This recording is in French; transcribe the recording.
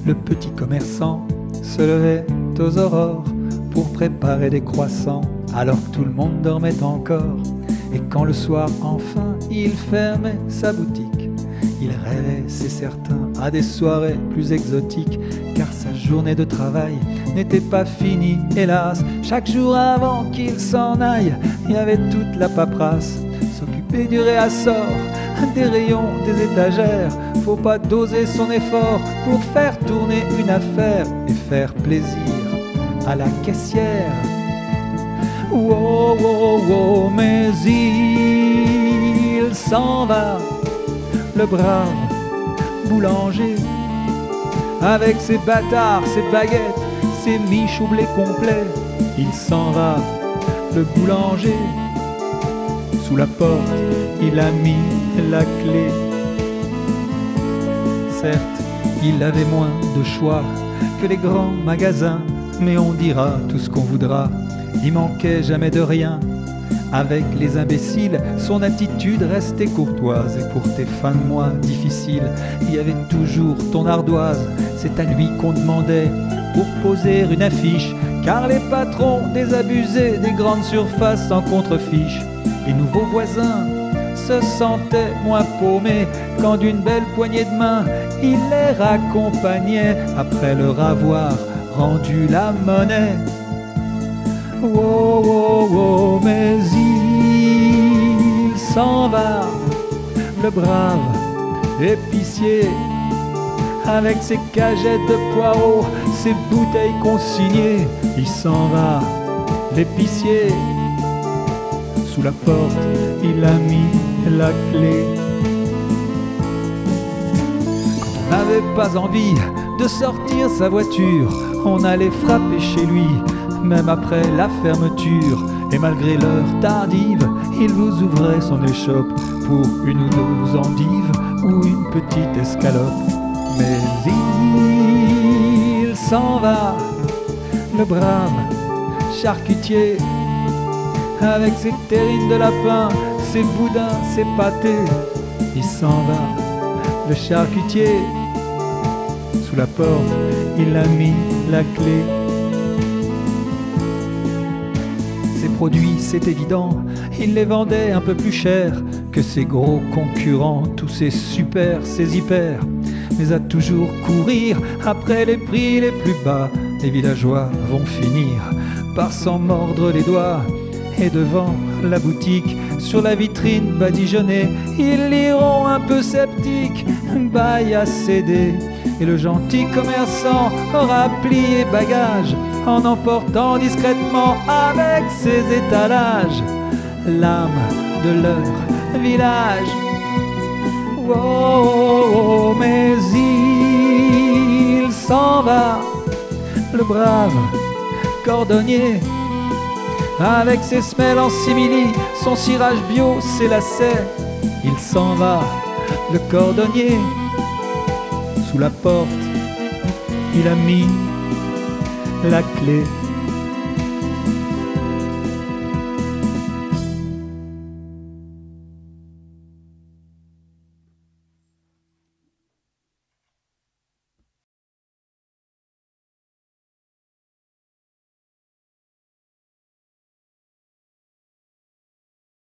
Le petit commerçant se levait aux aurores pour préparer des croissants alors que tout le monde dormait encore. Et quand le soir enfin il fermait sa boutique, il rêvait, c'est certain, à des soirées plus exotiques, car sa journée de travail n'était pas finie, hélas. Chaque jour avant qu'il s'en aille, il y avait toute la paperasse, s'occuper du réassort, des rayons, des étagères. Faut pas doser son effort pour faire tourner une affaire et faire plaisir à la caissière. Wow, wow, wow, mais il s'en va, le brave boulanger, avec ses bâtards, ses baguettes, ses miches au blé complet. Il s'en va, le boulanger. Sous la porte, il a mis la clé. Certes, il avait moins de choix que les grands magasins, mais on dira tout ce qu'on voudra, il manquait jamais de rien. Avec les imbéciles, son attitude restait courtoise, et pour tes fins de mois difficiles, il y avait toujours ton ardoise. C'est à lui qu'on demandait pour poser une affiche, car les patrons désabusés des grandes surfaces en contrefiche. Les nouveaux voisins se sentaient moins paumés quand d'une belle poignée de main il les raccompagnait après leur avoir rendu la monnaie. Wow, wow, wow, mais il s'en va, le brave épicier, avec ses cagettes de poireaux, ses bouteilles consignées. Il s'en va, l'épicier. Sous la porte, il a mis la clé. Quand on n'avait pas envie de sortir sa voiture, on allait frapper chez lui, même après la fermeture. Et malgré l'heure tardive, il vous ouvrait son échoppe pour une ou deux endives ou une petite escalope. Mais il s'en va, le brave charcutier, avec ses terrines de lapin, ses boudins, ses pâtés. Il s'en va, le charcutier. Sous la porte, il a mis la clé. Ses produits, c'est évident, il les vendait un peu plus cher que ses gros concurrents, tous ces super, ces hyper. Mais à toujours courir après les prix les plus bas, les villageois vont finir par s'en mordre les doigts. Et devant la boutique, sur la vitrine badigeonnée, ils liront un peu sceptiques, bail à céder. Et le gentil commerçant aura plié bagage en emportant discrètement avec ses étalages l'âme de leur village. Oh, oh, oh, mais il s'en va, le brave cordonnier, avec ses semelles en simili, son cirage bio, ses lacets. Il s'en va, le cordonnier. Sous la porte, il a mis la clé.